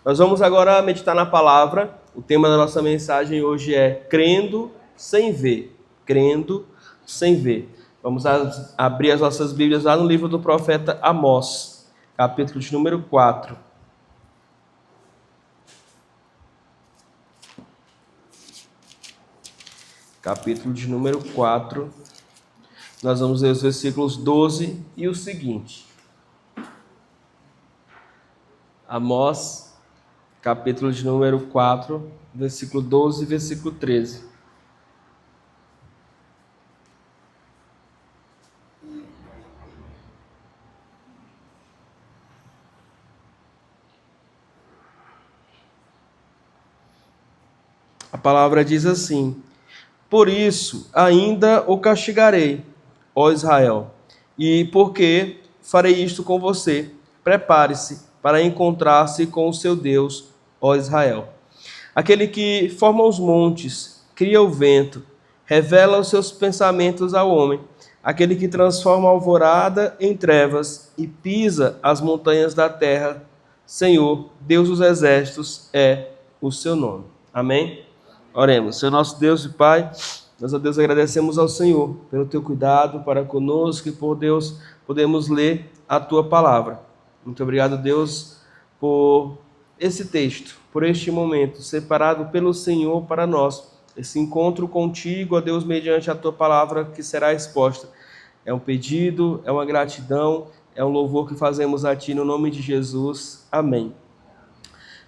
Nós vamos agora meditar na palavra. O tema da nossa mensagem hoje é crendo sem ver. Crendo sem ver. Vamos abrir as nossas Bíblias lá no livro do profeta Amós, capítulo de número 4. Capítulo de número 4. Nós vamos ler os versículos 12 e o seguinte. Amós, capítulo de número 4, versículo 12 e versículo 13. A palavra diz assim: por isso ainda o castigarei, ó Israel, e porque farei isto com você, prepare-se para encontrar-se com o seu Deus, ó Israel. Aquele que forma os montes, cria o vento, revela os seus pensamentos ao homem, aquele que transforma a alvorada em trevas e pisa as montanhas da terra, Senhor, Deus dos exércitos, é o seu nome. Amém? Oremos. Senhor nosso Deus e Pai, nós, ó Deus, agradecemos ao Senhor pelo teu cuidado para conosco e por Deus podemos ler a tua palavra. Muito obrigado, Deus, por esse texto, por este momento separado pelo Senhor para nós. Esse encontro contigo, ó Deus, mediante a tua palavra que será exposta. É um pedido, é uma gratidão, é um louvor que fazemos a ti no nome de Jesus. Amém.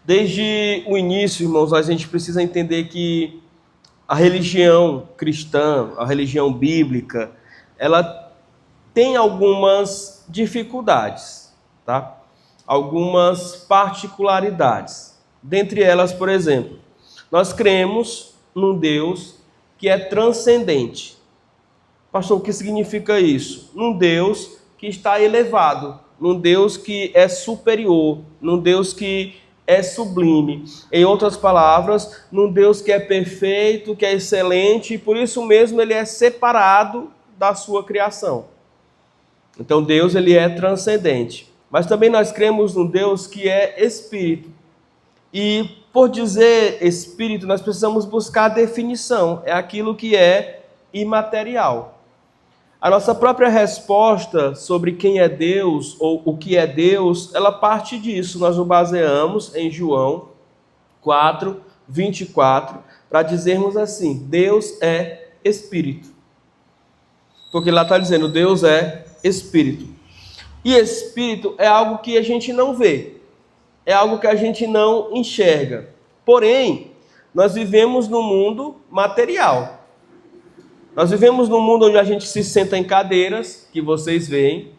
Desde o início, irmãos, a gente precisa entender que a religião cristã, a religião bíblica, ela tem algumas dificuldades, tá? Algumas particularidades. Dentre elas, por exemplo, nós cremos num Deus que é transcendente. Pastor, o que significa isso? Num Deus que está elevado, num Deus que é superior, num Deus que é sublime. Em outras palavras, num Deus que é perfeito, que é excelente, e por isso mesmo ele é separado da sua criação. Então Deus, ele é transcendente. Mas também nós cremos num Deus que é espírito. E por dizer espírito, nós precisamos buscar a definição. É aquilo que é imaterial. A nossa própria resposta sobre quem é Deus ou o que é Deus, ela parte disso. Nós nos baseamos em João 4, 24, para dizermos assim: Deus é Espírito. Porque lá está dizendo, Deus é Espírito. E Espírito é algo que a gente não vê, é algo que a gente não enxerga. Porém, nós vivemos num mundo material. Nós vivemos num mundo onde a gente se senta em cadeiras, que vocês veem.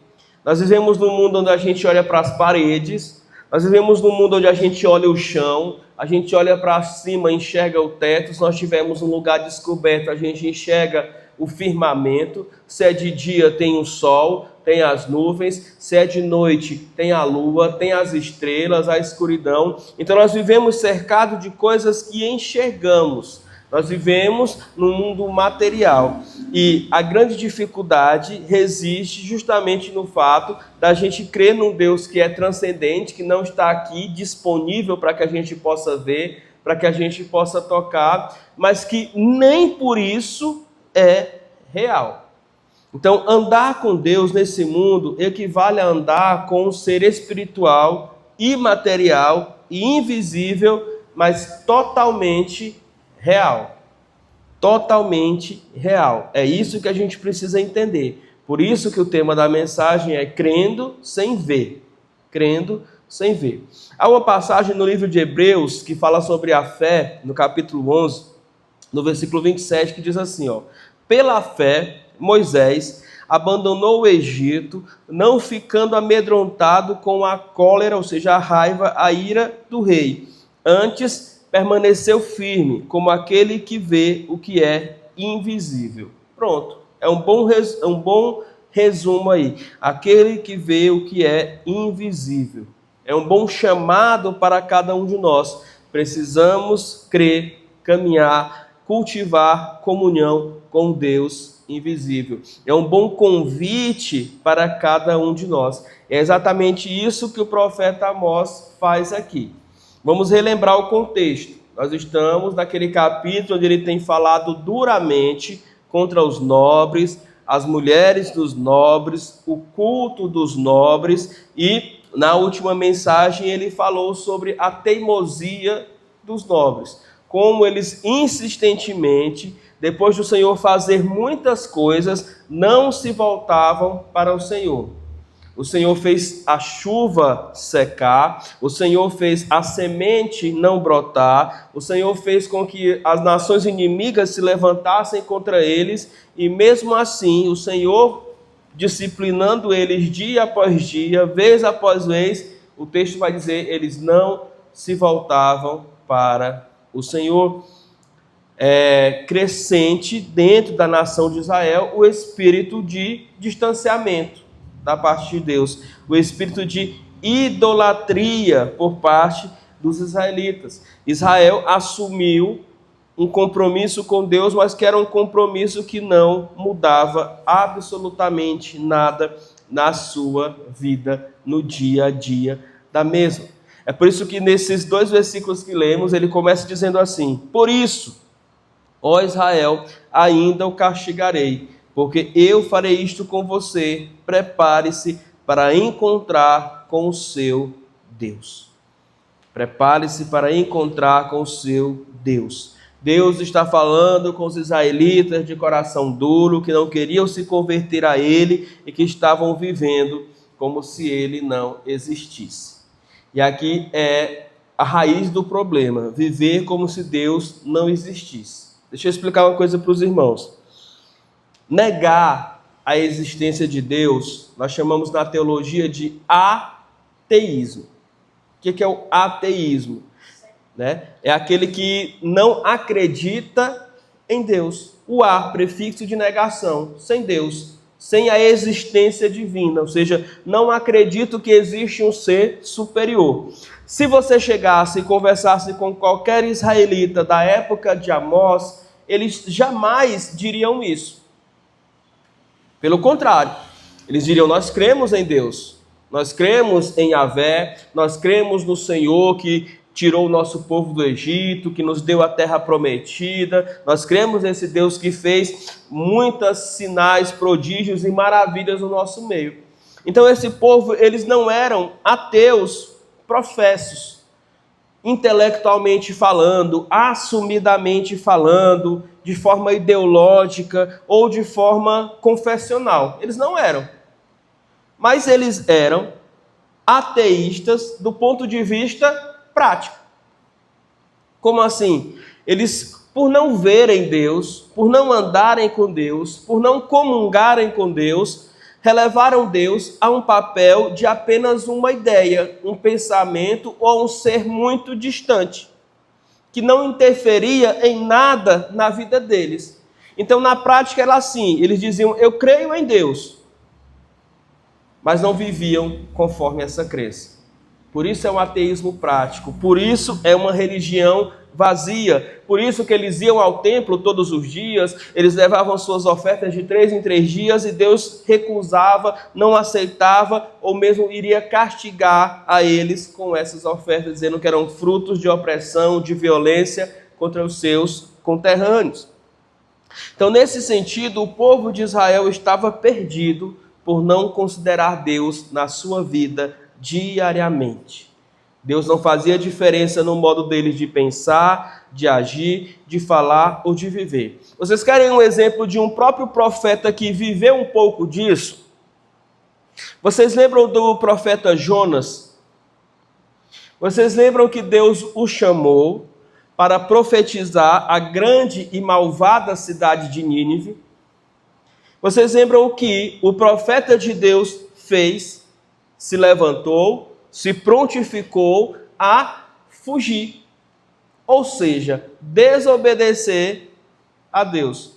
Nós vivemos num mundo onde a gente olha para as paredes. Nós vivemos num mundo onde a gente olha o chão, a gente olha para cima, enxerga o teto. Se nós estivermos num lugar descoberto, a gente enxerga o firmamento. Se é de dia, tem o sol, tem as nuvens. Se é de noite, tem a lua, tem as estrelas, a escuridão. Então nós vivemos cercados de coisas que enxergamos. Nós vivemos num mundo material e a grande dificuldade reside justamente no fato da gente crer num Deus que é transcendente, que não está aqui disponível para que a gente possa ver, para que a gente possa tocar, mas que nem por isso é real. Então, andar com Deus nesse mundo equivale a andar com um ser espiritual, imaterial e invisível, mas totalmente real. Totalmente real. É isso que a gente precisa entender. Por isso que o tema da mensagem é crendo sem ver. Crendo sem ver. Há uma passagem no livro de Hebreus que fala sobre a fé, no capítulo 11, no versículo 27, que diz assim, ó: pela fé, Moisés abandonou o Egito, não ficando amedrontado com a cólera, ou seja, a raiva, a ira do rei. Antes, permaneceu firme, como aquele que vê o que é invisível. Pronto. É um bom resumo aí. Aquele que vê o que é invisível. É um bom chamado para cada um de nós. Precisamos crer, caminhar, cultivar comunhão com Deus invisível. É um bom convite para cada um de nós. É exatamente isso que o profeta Amós faz aqui. Vamos relembrar o contexto. Nós estamos naquele capítulo onde ele tem falado duramente contra os nobres, as mulheres dos nobres, o culto dos nobres, e na última mensagem ele falou sobre a teimosia dos nobres, como eles insistentemente, depois do Senhor fazer muitas coisas, não se voltavam para o Senhor. O Senhor fez a chuva secar, o Senhor fez a semente não brotar, o Senhor fez com que as nações inimigas se levantassem contra eles, e mesmo assim o Senhor, disciplinando eles dia após dia, vez após vez, o texto vai dizer, eles não se voltavam para o Senhor. Crescente dentro da nação de Israel o espírito de distanciamento da parte de Deus, o espírito de idolatria por parte dos israelitas. Israel assumiu um compromisso com Deus, mas que era um compromisso que não mudava absolutamente nada na sua vida, no dia a dia da mesma. É por isso que nesses 2 versículos que lemos, ele começa dizendo assim: por isso, ó Israel, ainda o castigarei, porque eu farei isto com você, prepare-se para encontrar com o seu Deus. Prepare-se para encontrar com o seu Deus. Deus está falando com os israelitas de coração duro, que não queriam se converter a Ele e que estavam vivendo como se Ele não existisse. E aqui é a raiz do problema, viver como se Deus não existisse. Deixa eu explicar uma coisa para os irmãos. Negar a existência de Deus, nós chamamos na teologia de ateísmo. O que é o ateísmo? É aquele que não acredita em Deus. O a, prefixo de negação, sem Deus, sem a existência divina, ou seja, não acredito que existe um ser superior. Se você chegasse e conversasse com qualquer israelita da época de Amós, eles jamais diriam isso. Pelo contrário, eles diriam, nós cremos em Deus, nós cremos em Yahvé, nós cremos no Senhor que tirou o nosso povo do Egito, que nos deu a terra prometida, nós cremos nesse Deus que fez muitos sinais, prodígios e maravilhas no nosso meio. Então esse povo, eles não eram ateus professos, intelectualmente falando, assumidamente falando, de forma ideológica ou de forma confessional. Eles não eram. Mas eles eram ateístas do ponto de vista prático. Como assim? Eles, por não verem Deus, por não andarem com Deus, por não comungarem com Deus, relevaram Deus a um papel de apenas uma ideia, um pensamento ou um ser muito distante, que não interferia em nada na vida deles. Então, na prática, era assim, eles diziam, eu creio em Deus, mas não viviam conforme essa crença. Por isso é um ateísmo prático, por isso é uma religião vazia, por isso que eles iam ao templo todos os dias, eles levavam suas ofertas de 3 em 3 dias e Deus recusava, não aceitava ou mesmo iria castigar a eles com essas ofertas, dizendo que eram frutos de opressão, de violência contra os seus conterrâneos. Então, nesse sentido, o povo de Israel estava perdido por não considerar Deus na sua vida diariamente. Deus não fazia diferença no modo deles de pensar, de agir, de falar ou de viver. Vocês querem um exemplo de um próprio profeta que viveu um pouco disso? Vocês lembram do profeta Jonas? Vocês lembram que Deus o chamou para profetizar a grande e malvada cidade de Nínive? Vocês lembram o que o profeta de Deus fez? Se levantou, se prontificou a fugir, ou seja, desobedecer a Deus.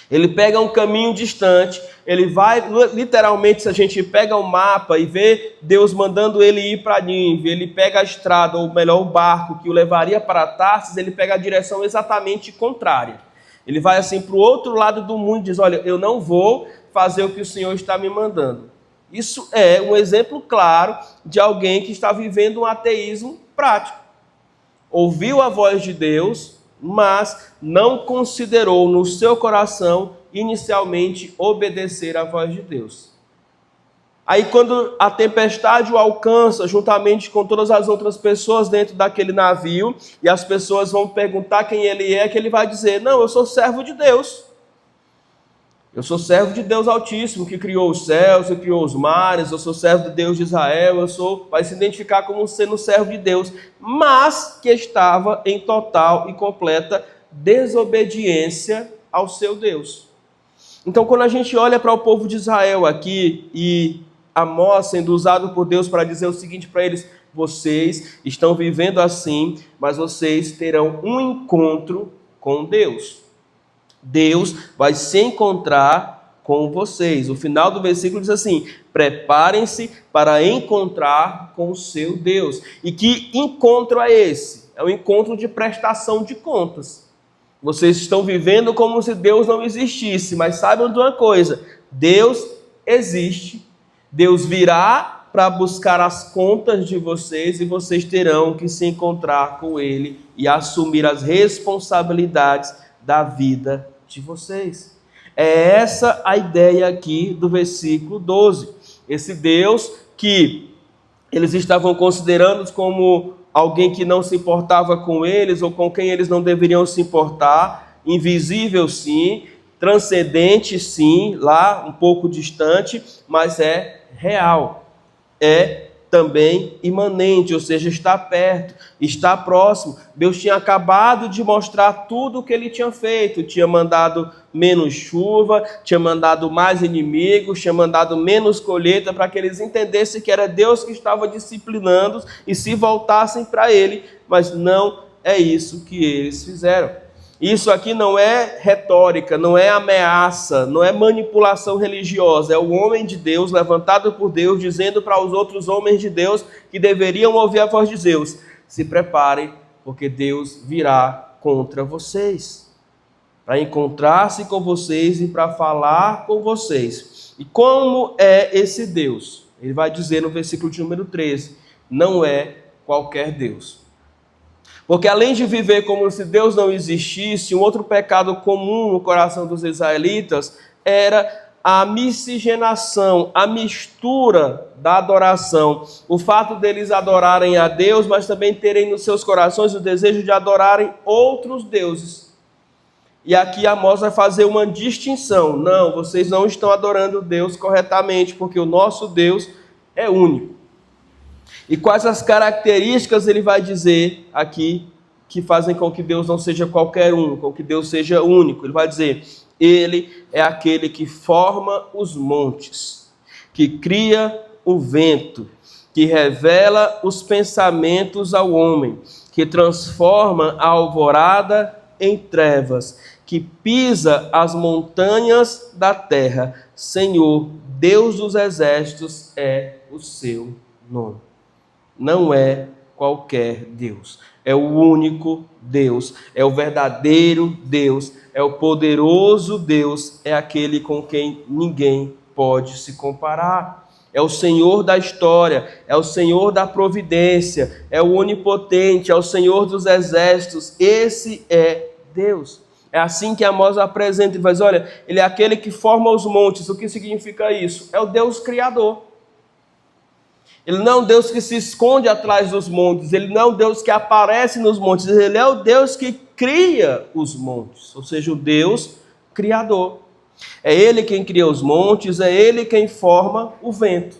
Ele pega um caminho distante, ele vai, literalmente, se a gente pega o mapa e vê Deus mandando ele ir para Nínive, ele pega a estrada, ou melhor, o barco que o levaria para Tarsis, ele pega a direção exatamente contrária. Ele vai assim para o outro lado do mundo e diz, olha, eu não vou fazer o que o Senhor está me mandando. Isso é um exemplo claro de alguém que está vivendo um ateísmo prático. Ouviu a voz de Deus, mas não considerou no seu coração inicialmente obedecer à voz de Deus. Aí quando a tempestade o alcança, juntamente com todas as outras pessoas dentro daquele navio, e as pessoas vão perguntar quem ele é, que ele vai dizer, não, eu sou servo de Deus. Eu sou servo de Deus Altíssimo, que criou os céus, que criou os mares, eu sou servo de Deus de Israel, vai se identificar como sendo servo de Deus, mas que estava em total e completa desobediência ao seu Deus. Então, quando a gente olha para o povo de Israel aqui, e Amós sendo usado por Deus para dizer o seguinte para eles, vocês estão vivendo assim, mas vocês terão um encontro com Deus. Deus vai se encontrar com vocês. O final do versículo diz assim, preparem-se para encontrar com o seu Deus. E que encontro é esse? É o encontro de prestação de contas. Vocês estão vivendo como se Deus não existisse, mas saibam de uma coisa, Deus existe, Deus virá para buscar as contas de vocês e vocês terão que se encontrar com Ele e assumir as responsabilidades da vida de vocês. É essa a ideia aqui do versículo 12. Esse Deus que eles estavam considerando como alguém que não se importava com eles ou com quem eles não deveriam se importar, invisível sim, transcendente sim, lá um pouco distante, mas é real, é também imanente, ou seja, está perto, está próximo. Deus tinha acabado de mostrar tudo o que ele tinha feito, tinha mandado menos chuva, tinha mandado mais inimigos, tinha mandado menos colheita, para que eles entendessem que era Deus que estava disciplinando e se voltassem para ele, mas não é isso que eles fizeram. Isso aqui não é retórica, não é ameaça, não é manipulação religiosa. É o homem de Deus, levantado por Deus, dizendo para os outros homens de Deus que deveriam ouvir a voz de Deus. Se preparem, porque Deus virá contra vocês, para encontrar-se com vocês e para falar com vocês. E como é esse Deus? Ele vai dizer no versículo de número 13, não é qualquer Deus. Porque além de viver como se Deus não existisse, um outro pecado comum no coração dos israelitas era a miscigenação, a mistura da adoração. O fato deles adorarem a Deus, mas também terem nos seus corações o desejo de adorarem outros deuses. E aqui Amós vai fazer uma distinção. Não, vocês não estão adorando Deus corretamente, porque o nosso Deus é único. E quais as características ele vai dizer aqui que fazem com que Deus não seja qualquer um, com que Deus seja único? Ele vai dizer, ele é aquele que forma os montes, que cria o vento, que revela os pensamentos ao homem, que transforma a alvorada em trevas, que pisa as montanhas da terra. Senhor, Deus dos exércitos é o seu nome. Não é qualquer Deus, é o único Deus, é o verdadeiro Deus, é o poderoso Deus, é aquele com quem ninguém pode se comparar. É o Senhor da história, é o Senhor da providência, é o onipotente, é o Senhor dos exércitos. Esse é Deus. É assim que Amós apresenta e faz, olha, ele é aquele que forma os montes. O que significa isso? É o Deus criador. Ele não é um Deus que se esconde atrás dos montes, ele não é um Deus que aparece nos montes, ele é o Deus que cria os montes, ou seja, o Deus criador. É ele quem cria os montes, é ele quem forma o vento.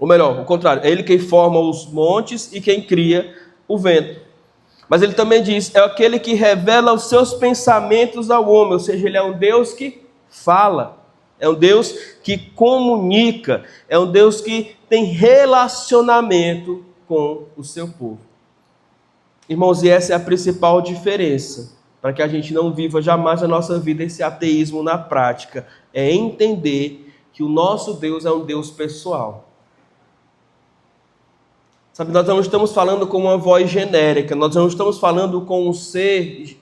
Ou melhor, o contrário, é ele quem forma os montes e quem cria o vento. Mas ele também diz, é aquele que revela os seus pensamentos ao homem, ou seja, ele é um Deus que fala. É um Deus que comunica, é um Deus que tem relacionamento com o seu povo. Irmãos, e essa é a principal diferença, para que a gente não viva jamais na nossa vida esse ateísmo na prática, é entender que o nosso Deus é um Deus pessoal. Sabe, nós não estamos falando com uma voz genérica, nós não estamos falando com um ser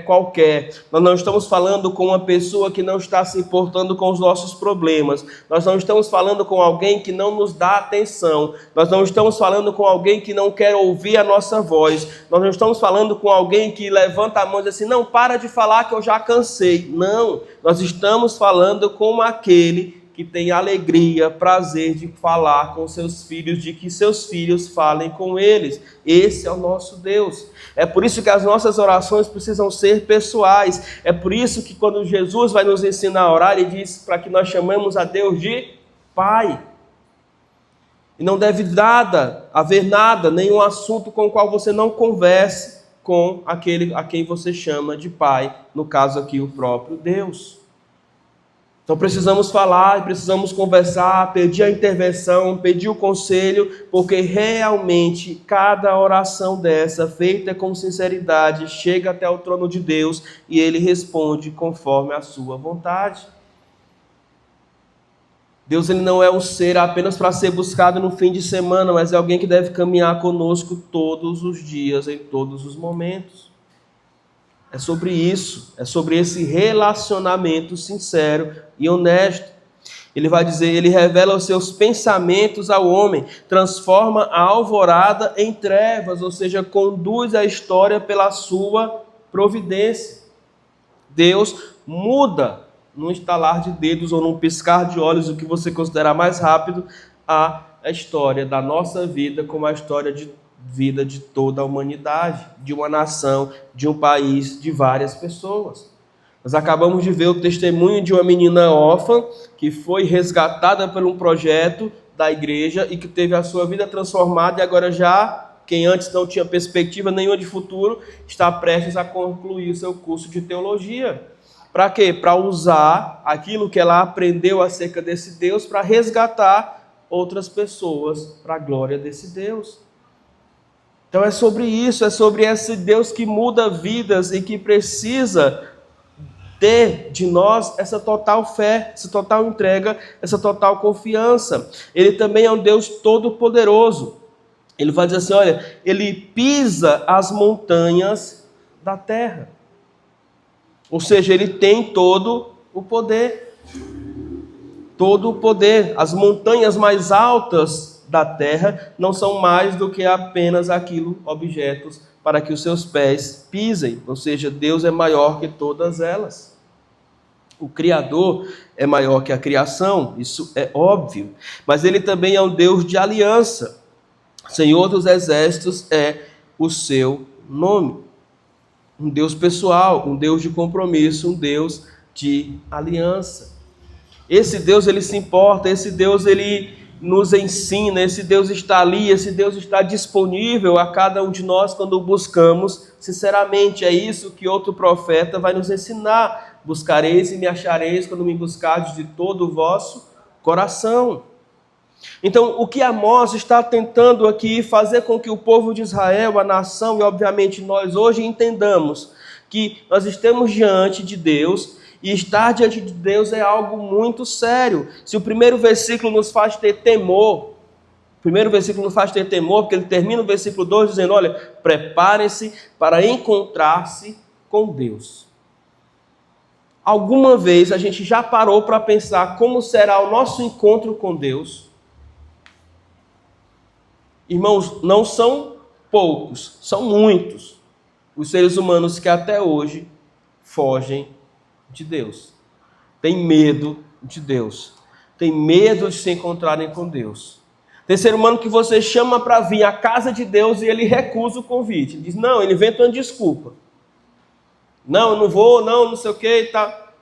qualquer, nós não estamos falando com uma pessoa que não está se importando com os nossos problemas, nós não estamos falando com alguém que não nos dá atenção, nós não estamos falando com alguém que não quer ouvir a nossa voz, nós não estamos falando com alguém que levanta a mão e diz assim, não, para de falar que eu já cansei. Não, nós estamos falando com aquele que tem alegria, prazer de falar com seus filhos, de que seus filhos falem com eles. Esse é o nosso Deus. É por isso que as nossas orações precisam ser pessoais. É por isso que quando Jesus vai nos ensinar a orar, ele diz para que nós chamemos a Deus de Pai. E não deve haver nada, nenhum assunto com o qual você não converse com aquele a quem você chama de Pai, no caso aqui o próprio Deus. Então precisamos falar, precisamos conversar, pedir a intervenção, pedir o conselho, porque realmente cada oração dessa, feita com sinceridade, chega até o trono de Deus e Ele responde conforme a sua vontade. Deus ele não é um ser apenas para ser buscado no fim de semana, mas é alguém que deve caminhar conosco todos os dias, em todos os momentos. É sobre isso, é sobre esse relacionamento sincero e honesto. Ele vai dizer, ele revela os seus pensamentos ao homem, transforma a alvorada em trevas, ou seja, conduz a história pela sua providência. Deus muda num estalar de dedos ou num piscar de olhos, o que você considerar mais rápido, a história da nossa vida como a história de vida de toda a humanidade, de uma nação, de um país, de várias pessoas. Nós acabamos de ver o testemunho de uma menina órfã que foi resgatada por um projeto da igreja e que teve a sua vida transformada e agora já, quem antes não tinha perspectiva nenhuma de futuro, está prestes a concluir o seu curso de teologia. Para quê? Para usar aquilo que ela aprendeu acerca desse Deus para resgatar outras pessoas para a glória desse Deus. Então é sobre isso, é sobre esse Deus que muda vidas e que precisa ter de nós essa total fé, essa total entrega, essa total confiança. Ele também é um Deus todo-poderoso. Ele vai dizer assim, olha, ele pisa as montanhas da terra. Ou seja, ele tem todo o poder. Todo o poder. As montanhas mais altas da terra não são mais do que apenas objetos para que os seus pés pisem, ou seja, Deus é maior que todas elas. O Criador é maior que a criação, isso é óbvio, mas Ele também é um Deus de aliança. Senhor dos Exércitos é o seu nome. Um Deus pessoal, um Deus de compromisso, um Deus de aliança. Esse Deus, Ele se importa, esse Deus, Ele nos ensina, esse Deus está ali, esse Deus está disponível a cada um de nós quando o buscamos sinceramente. É isso que outro profeta vai nos ensinar. Buscareis e me achareis quando me buscardes de todo o vosso coração. Então, o que Amós está tentando aqui fazer com que o povo de Israel, a nação e obviamente nós hoje entendamos que nós estamos diante de Deus. E estar diante de Deus é algo muito sério. Se o primeiro versículo nos faz ter temor, porque ele termina o versículo 2 dizendo, olha, preparem-se para encontrar-se com Deus. Alguma vez a gente já parou para pensar como será o nosso encontro com Deus? Irmãos, não são poucos, são muitos os seres humanos que até hoje fogem de Deus, tem medo de Deus, tem medo de se encontrarem com Deus. Tem ser humano que você chama para vir à casa de Deus e ele recusa o convite, ele diz, não, ele inventa uma desculpa, não, eu não vou, não sei o que e tal.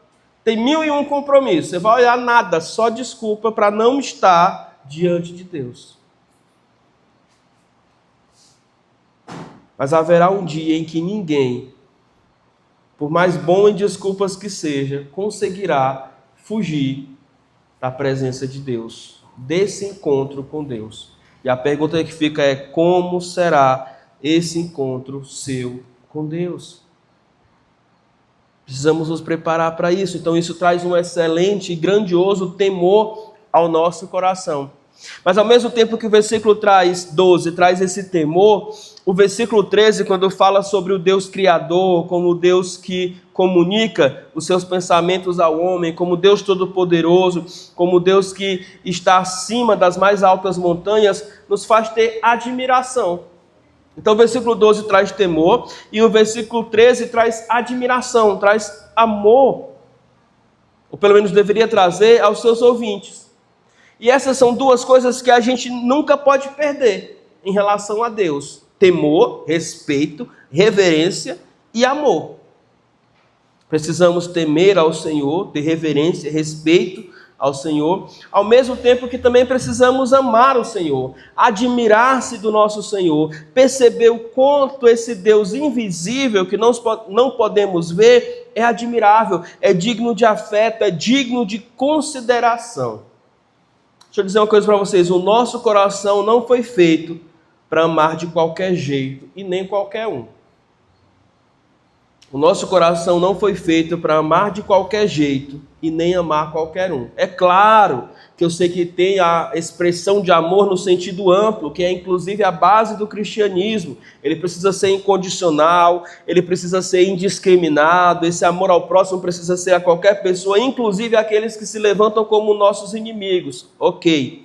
Tem 1001 compromissos, você vai olhar nada, só desculpa para não estar diante de Deus. Mas haverá um dia em que ninguém, por mais bom em desculpas que seja, conseguirá fugir da presença de Deus, desse encontro com Deus. E a pergunta que fica é, como será esse encontro seu com Deus? Precisamos nos preparar para isso. Então isso traz um excelente e grandioso temor ao nosso coração. Mas ao mesmo tempo que o versículo 12 traz esse temor, o versículo 13, quando fala sobre o Deus Criador, como o Deus que comunica os seus pensamentos ao homem, como Deus Todo-Poderoso, como Deus que está acima das mais altas montanhas, nos faz ter admiração. Então o versículo 12 traz temor e o versículo 13 traz admiração, traz amor, ou pelo menos deveria trazer aos seus ouvintes. E essas são duas coisas que a gente nunca pode perder em relação a Deus: temor, respeito, reverência e amor. Precisamos temer ao Senhor, ter reverência, respeito ao Senhor, ao mesmo tempo que também precisamos amar o Senhor, admirar-se do nosso Senhor, perceber o quanto esse Deus invisível que não podemos ver é admirável, é digno de afeto, é digno de consideração. Deixa eu dizer uma coisa para vocês: o nosso coração não foi feito para amar de qualquer jeito e nem qualquer um. O nosso coração não foi feito para amar de qualquer jeito e nem amar qualquer um. É claro que eu sei que tem a expressão de amor no sentido amplo, que é inclusive a base do cristianismo. Ele precisa ser incondicional, ele precisa ser indiscriminado, esse amor ao próximo precisa ser a qualquer pessoa, inclusive aqueles que se levantam como nossos inimigos. Ok.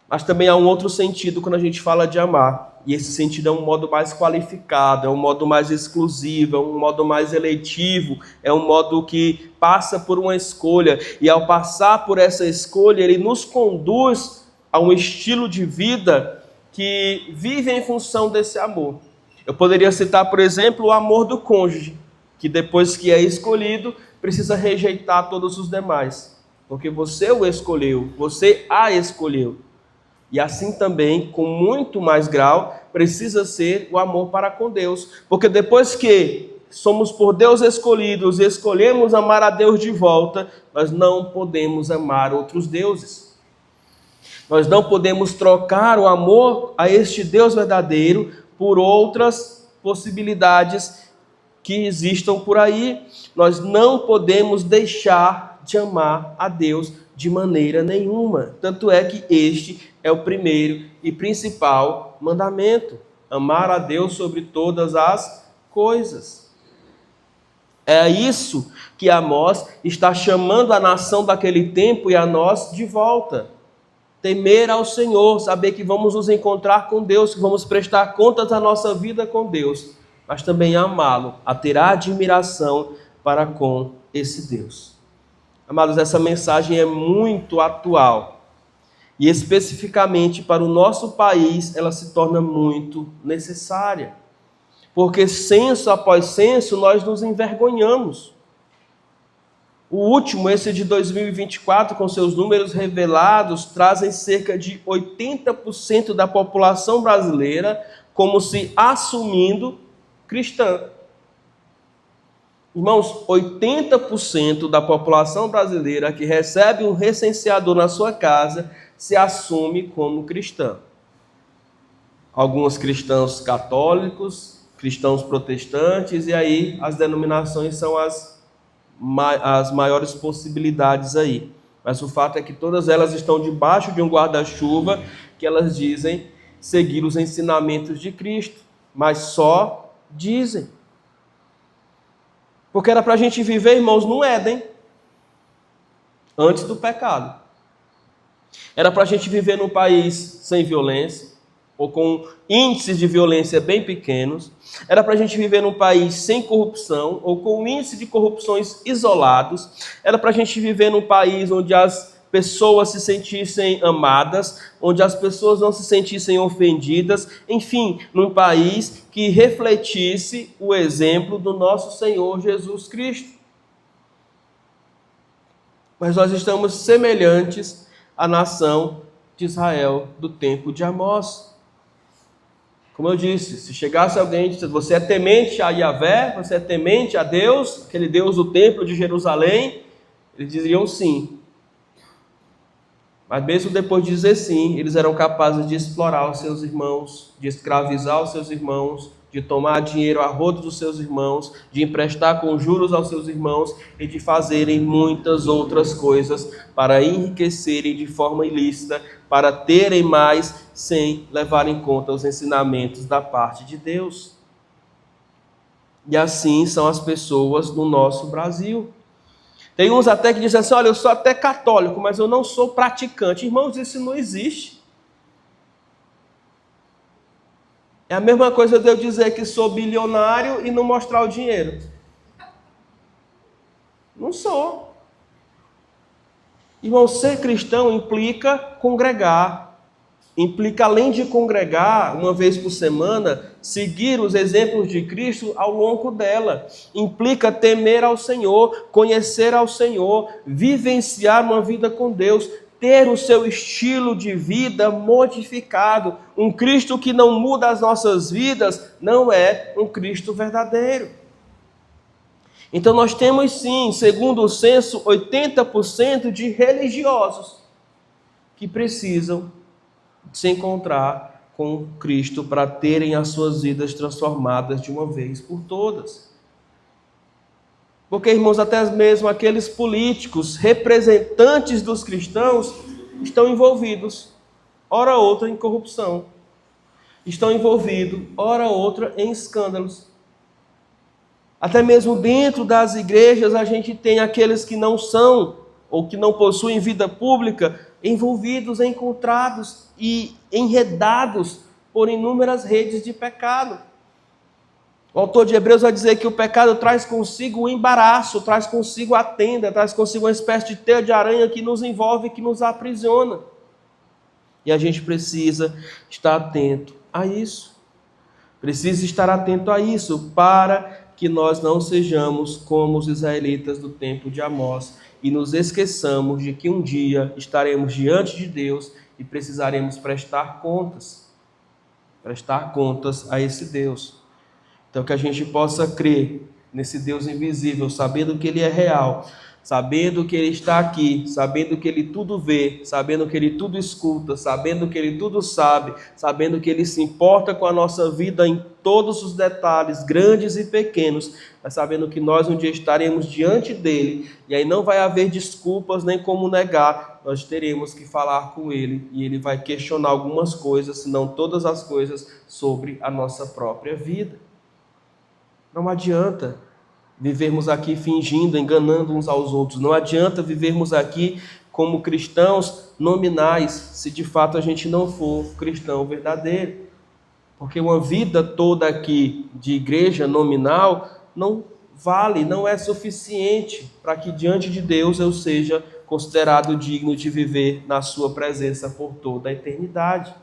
Mas também há um outro sentido quando a gente fala de amar. E esse sentido é um modo mais qualificado, é um modo mais exclusivo, é um modo mais eletivo, é um modo que passa por uma escolha. E ao passar por essa escolha, ele nos conduz a um estilo de vida que vive em função desse amor. Eu poderia citar, por exemplo, o amor do cônjuge, que depois que é escolhido, precisa rejeitar todos os demais. Porque você o escolheu, você a escolheu. E assim também, com muito mais grau, precisa ser o amor para com Deus. Porque depois que somos por Deus escolhidos e escolhemos amar a Deus de volta, nós não podemos amar outros deuses. Nós não podemos trocar o amor a este Deus verdadeiro por outras possibilidades que existam por aí. Nós não podemos deixar de amar a Deus de maneira nenhuma. Tanto é que este é o primeiro e principal mandamento: amar a Deus sobre todas as coisas. É isso que Amós está chamando a nação daquele tempo e a nós de volta. Temer ao Senhor, saber que vamos nos encontrar com Deus, que vamos prestar contas da nossa vida com Deus, mas também amá-lo, a ter admiração para com esse Deus. Amados, essa mensagem é muito atual. E especificamente para o nosso país, ela se torna muito necessária. Porque censo após censo, nós nos envergonhamos. O último, esse de 2024, com seus números revelados, trazem cerca de 80% da população brasileira como se assumindo cristã. Irmãos, 80% da população brasileira que recebe um recenseador na sua casa se assume como cristã. Alguns cristãos católicos, cristãos protestantes, e aí as denominações são as maiores possibilidades aí. Mas o fato é que todas elas estão debaixo de um guarda-chuva que elas dizem seguir os ensinamentos de Cristo, mas só dizem. Porque era para a gente viver, irmãos, no Éden, antes do pecado. Era para a gente viver num país sem violência, ou com índices de violência bem pequenos. Era para a gente viver num país sem corrupção, ou com índice de corrupções isolados. Era para a gente viver num país onde as pessoas se sentissem amadas, onde as pessoas não se sentissem ofendidas. Enfim, num país que refletisse o exemplo do nosso Senhor Jesus Cristo. Mas nós estamos semelhantes à nação de Israel do tempo de Amós. Como eu disse, se chegasse alguém e dissesse: você é temente a Yahvé, você é temente a Deus, aquele Deus do templo de Jerusalém, eles diriam sim. Mas mesmo depois de dizer sim, eles eram capazes de explorar os seus irmãos, de escravizar os seus irmãos, de tomar dinheiro a rodo dos seus irmãos, de emprestar com juros aos seus irmãos e de fazerem muitas outras coisas para enriquecerem de forma ilícita, para terem mais sem levar em conta os ensinamentos da parte de Deus. E assim são as pessoas no nosso Brasil. Tem uns até que dizem assim, olha, eu sou até católico, mas eu não sou praticante. Irmãos, isso não existe. É a mesma coisa de eu dizer que sou bilionário e não mostrar o dinheiro. Não sou. Irmão, ser cristão implica congregar. Implica, além de congregar uma vez por semana, seguir os exemplos de Cristo ao longo dela. Implica temer ao Senhor, conhecer ao Senhor, vivenciar uma vida com Deus, ter o seu estilo de vida modificado. Um Cristo que não muda as nossas vidas não é um Cristo verdadeiro. Então nós temos sim, segundo o censo, 80% de religiosos que precisam se encontrar com Cristo para terem as suas vidas transformadas de uma vez por todas. Porque, irmãos, até mesmo aqueles políticos, representantes dos cristãos, estão envolvidos, ora outra, em corrupção. Estão envolvidos, ora outra, em escândalos. Até mesmo dentro das igrejas, a gente tem aqueles que não são, ou que não possuem vida pública, envolvidos, encontrados e enredados por inúmeras redes de pecado. O autor de Hebreus vai dizer que o pecado traz consigo o embaraço, traz consigo a tenda, traz consigo uma espécie de teia de aranha que nos envolve, que nos aprisiona. E a gente precisa estar atento a isso. Precisa estar atento a isso para que nós não sejamos como os israelitas do tempo de Amós e nos esqueçamos de que um dia estaremos diante de Deus e precisaremos prestar contas a esse Deus. Então, que a gente possa crer nesse Deus invisível, sabendo que Ele é real, sabendo que Ele está aqui, sabendo que Ele tudo vê, sabendo que Ele tudo escuta, sabendo que Ele tudo sabe, sabendo que Ele se importa com a nossa vida em todos os detalhes, grandes e pequenos, mas sabendo que nós um dia estaremos diante dEle, e aí não vai haver desculpas nem como negar, nós teremos que falar com Ele, e Ele vai questionar algumas coisas, se não todas as coisas, sobre a nossa própria vida. Não adianta vivermos aqui fingindo, enganando uns aos outros. Não adianta vivermos aqui como cristãos nominais, se de fato a gente não for cristão verdadeiro. Porque uma vida toda aqui de igreja nominal não vale, não é suficiente para que diante de Deus eu seja considerado digno de viver na sua presença por toda a eternidade.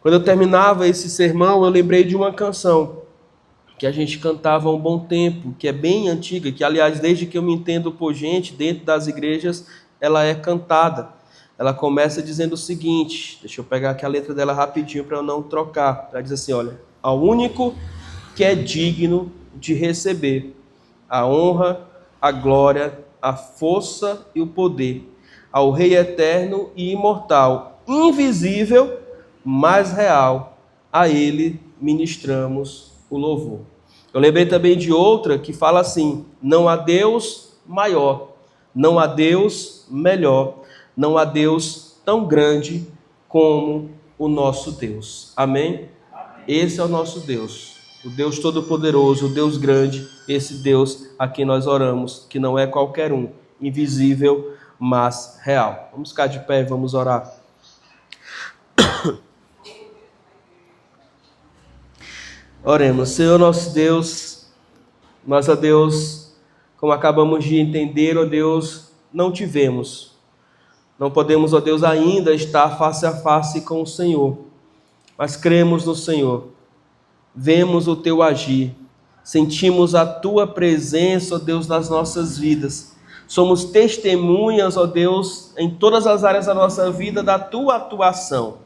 Quando eu terminava esse sermão, eu lembrei de uma canção que a gente cantava há um bom tempo, que é bem antiga, que aliás, desde que eu me entendo por gente, dentro das igrejas, ela é cantada. Ela começa dizendo o seguinte, deixa eu pegar aqui a letra dela rapidinho para eu não trocar. Ela diz assim, olha, ao único que é digno de receber a honra, a glória, a força e o poder, ao Rei eterno e imortal, invisível, mas real, a Ele ministramos o louvor. Eu lembrei também de outra que fala assim, não há Deus maior, não há Deus melhor, não há Deus tão grande como o nosso Deus. Amém? Esse é o nosso Deus, o Deus Todo-Poderoso, o Deus grande, esse Deus a quem nós oramos, que não é qualquer um, invisível, mas real. Vamos ficar de pé e vamos orar. Oremos. Senhor nosso Deus, nós, ó Deus, como acabamos de entender, ó Deus, não te vemos. Não podemos, ó Deus, ainda estar face a face com o Senhor, mas cremos no Senhor. Vemos o teu agir, sentimos a tua presença, ó Deus, nas nossas vidas. Somos testemunhas, ó Deus, em todas as áreas da nossa vida, da tua atuação.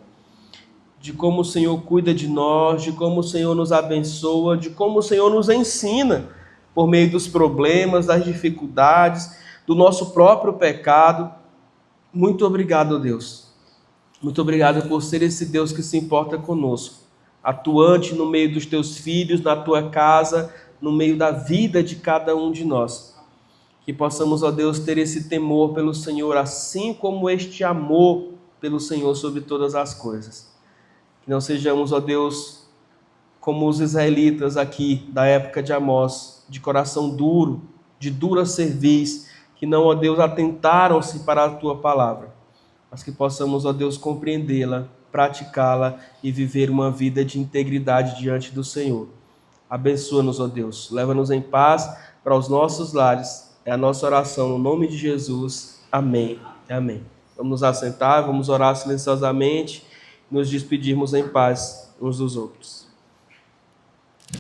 De como o Senhor cuida de nós, de como o Senhor nos abençoa, de como o Senhor nos ensina por meio dos problemas, das dificuldades, do nosso próprio pecado. Muito obrigado, Deus. Muito obrigado por ser esse Deus que se importa conosco, atuante no meio dos teus filhos, na tua casa, no meio da vida de cada um de nós. Que possamos, ó Deus, ter esse temor pelo Senhor, assim como este amor pelo Senhor sobre todas as coisas. Que não sejamos, ó Deus, como os israelitas aqui da época de Amós, de coração duro, de dura cerviz, que não, ó Deus, atentaram-se para a tua palavra, mas que possamos, ó Deus, compreendê-la, praticá-la e viver uma vida de integridade diante do Senhor. Abençoa-nos, ó Deus, leva-nos em paz para os nossos lares. É a nossa oração no nome de Jesus. Amém. Amém. Vamos nos assentar, vamos orar silenciosamente, nos despedirmos em paz uns dos outros.